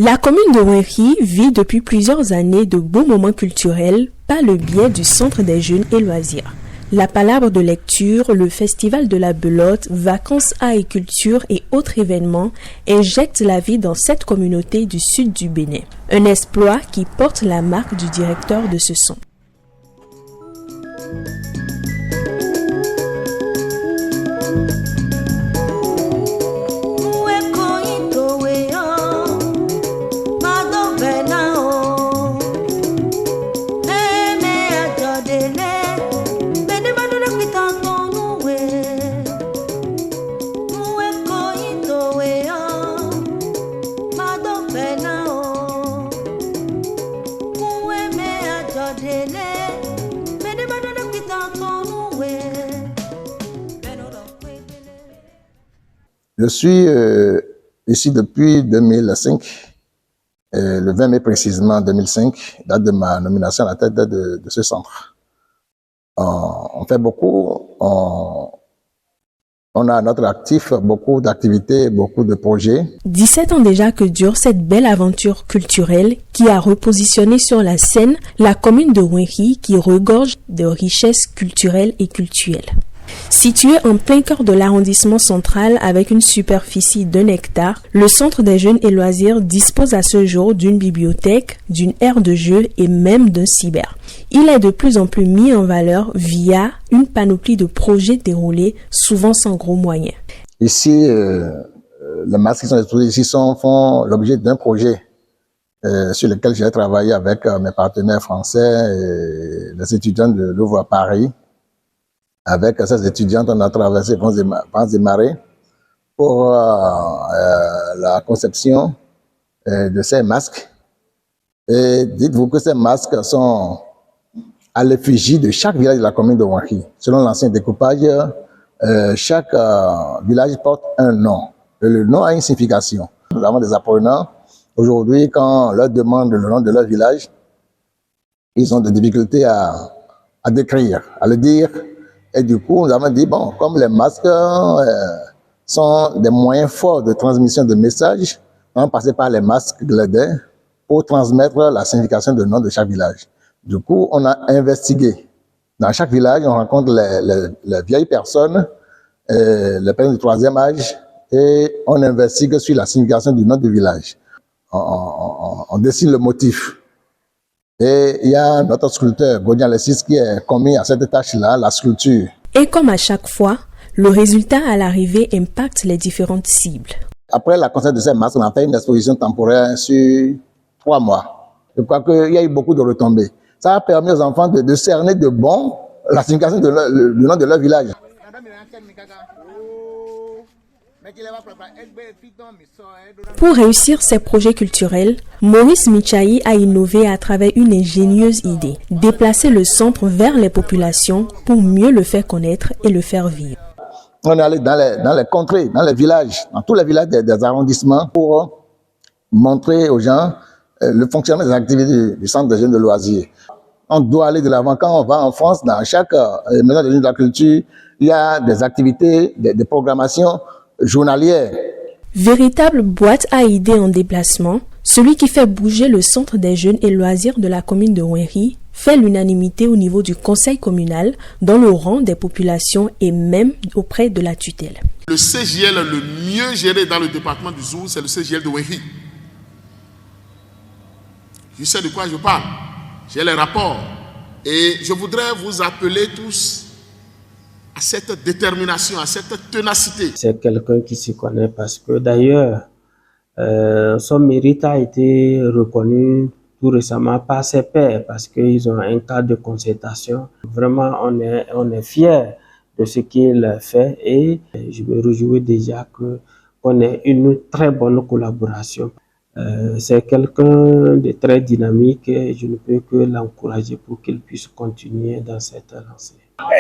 La commune de Wenri vit depuis plusieurs années de beaux moments culturels par le biais du Centre des jeunes et loisirs. La palabre de lecture, le festival de la belote, vacances, art et culture et autres événements injectent la vie dans cette communauté du sud du Bénin. Un exploit qui porte la marque du directeur de ce centre. Je suis ici depuis 2005, le 20 mai précisément 2005, date de ma nomination à la tête de ce centre. On fait beaucoup, on a à notre actif beaucoup d'activités, beaucoup de projets. 17 ans déjà que dure cette belle aventure culturelle qui a repositionné sur la scène la commune de Wenri qui regorge de richesses culturelles et cultuelles. Situé en plein cœur de l'arrondissement central avec une superficie d'1 hectare, le Centre des jeunes et loisirs dispose à ce jour d'une bibliothèque, d'une aire de jeu et même d'un cyber. Il est de plus en plus mis en valeur via une panoplie de projets déroulés, souvent sans gros moyens. Ici, les masques qui sont exposés ici font l'objet d'un projet sur lequel j'ai travaillé avec mes partenaires français et les étudiants de Louvre à Paris. Avec ces étudiantes, on a traversé Vents et Marais pour la conception de ces masques. Et dites-vous que ces masques sont à l'effigie de chaque village de la commune de Wenri. Selon l'ancien découpage, chaque village porte un nom. Et le nom a une signification. Nous avons des apprenants. Aujourd'hui, quand on leur demande le nom de leur village, ils ont des difficultés à décrire, à le dire. Et du coup, nous avons dit, bon, comme les masques sont des moyens forts de transmission de messages, on va passer par les masques glédins pour transmettre la signification du nom de chaque village. Du coup, on a investigué. Dans chaque village, on rencontre les vieilles personnes, les personnes du 3e âge, et on investigue sur la signification du nom du village. On dessine le motif. Et il y a notre sculpteur, Godian Lessis, qui est commis à cette tâche-là, la sculpture. Et comme à chaque fois, le résultat à l'arrivée impacte les différentes cibles. Après la conception de ces masques, on a fait une exposition temporaire sur 3 mois. Je crois qu'il y a eu beaucoup de retombées. Ça a permis aux enfants de cerner de bon la signification du nom de leur village. Pour réussir ces projets culturels, Maurice Michaï a innové à travers une ingénieuse idée, déplacer le centre vers les populations pour mieux le faire connaître et le faire vivre. On est allé dans les contrées, dans les villages, dans tous les villages des arrondissements pour montrer aux gens le fonctionnement des activités du centre des jeunes de loisirs. On doit aller de l'avant. Quand on va en France, dans chaque maison des jeunes de la culture, il y a des activités, des programmations journalières. Véritable boîte à idées en déplacement, celui qui fait bouger le Centre des jeunes et loisirs de la commune de Wenri fait l'unanimité au niveau du conseil communal, dans le rang des populations et même auprès de la tutelle. Le CJL le mieux géré dans le département du Zour, c'est le CJL de Wenri. Je sais de quoi je parle. J'ai les rapports. Et je voudrais vous appeler tous à cette détermination, à cette ténacité. C'est quelqu'un qui s'y connaît parce que d'ailleurs, son mérite a été reconnu tout récemment par ses pairs parce qu'ils ont un cadre de concertation. Vraiment, on est fiers de ce qu'il fait et je me réjouis déjà qu'on ait une très bonne collaboration. C'est quelqu'un de très dynamique et je ne peux que l'encourager pour qu'il puisse continuer dans cette lancée.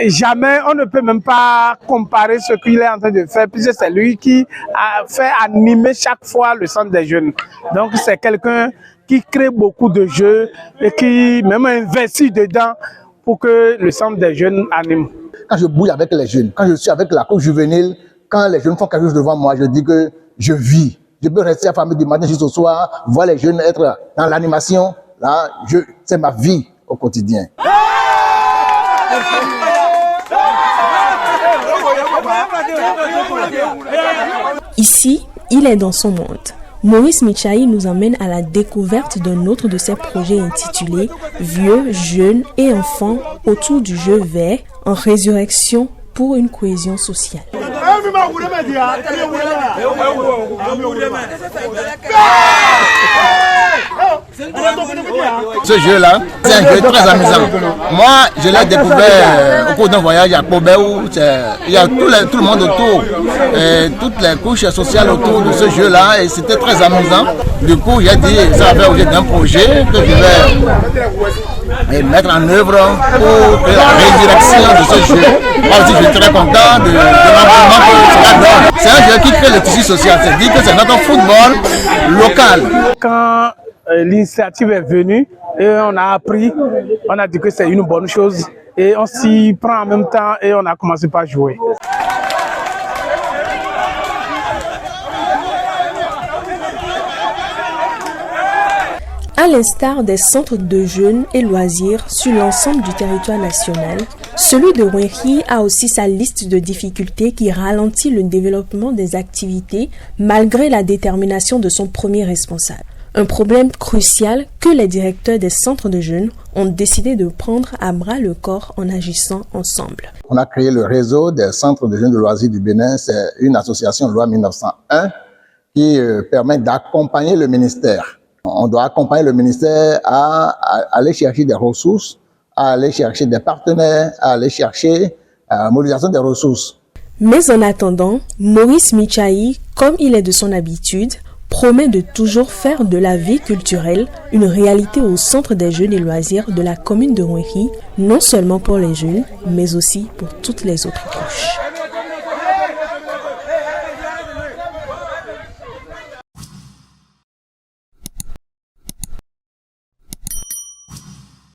Jamais, on ne peut même pas comparer ce qu'il est en train de faire, puisque c'est lui qui a fait animer chaque fois le centre des jeunes. Donc c'est quelqu'un qui crée beaucoup de jeux et qui même investit dedans pour que le centre des jeunes anime. Quand je bouge avec les jeunes, quand je suis avec la couche juvénile, quand les jeunes font quelque chose devant moi, je dis que je vis. Je peux rester affamé du matin jusqu'au soir, voir les jeunes être dans l'animation. Là, c'est ma vie au quotidien. Ici, il est dans son monde. Maurice Michaï nous emmène à la découverte d'un autre de ses projets intitulé « Vieux, jeunes et enfants autour du jeu vert en résurrection pour une cohésion sociale ». Ce jeu-là, c'est un jeu très amusant. Moi, je l'ai découvert au cours d'un voyage à Kobe où il y a tout le monde autour, toutes les couches sociales autour de ce jeu-là, et c'était très amusant. Du coup, j'ai dit, ça va faire objet d'un projet que je vais mettre en œuvre pour la résurrection de ce jeu. Moi aussi, je suis très content de l'engouement que cela donne. C'est un jeu qui crée le tissu social, c'est-à-dire que c'est notre football local. Quand l'initiative est venue et on a appris, on a dit que c'est une bonne chose et on s'y prend en même temps et on a commencé par jouer. À l'instar des centres de jeunes et loisirs sur l'ensemble du territoire national, celui de Rwinhi a aussi sa liste de difficultés qui ralentit le développement des activités malgré la détermination de son premier responsable. Un problème crucial que les directeurs des centres de jeunes ont décidé de prendre à bras le corps en agissant ensemble. On a créé le réseau des centres de jeunes de loisirs du Bénin. C'est une association loi 1901 qui permet d'accompagner le ministère. On doit accompagner le ministère à aller chercher des ressources, à aller chercher des partenaires, à aller chercher la mobilisation des ressources. Mais en attendant, Maurice Michaï, comme il est de son habitude, promet de toujours faire de la vie culturelle une réalité au centre des jeunes et loisirs de la commune de Rwinhi, non seulement pour les jeunes, mais aussi pour toutes les autres couches.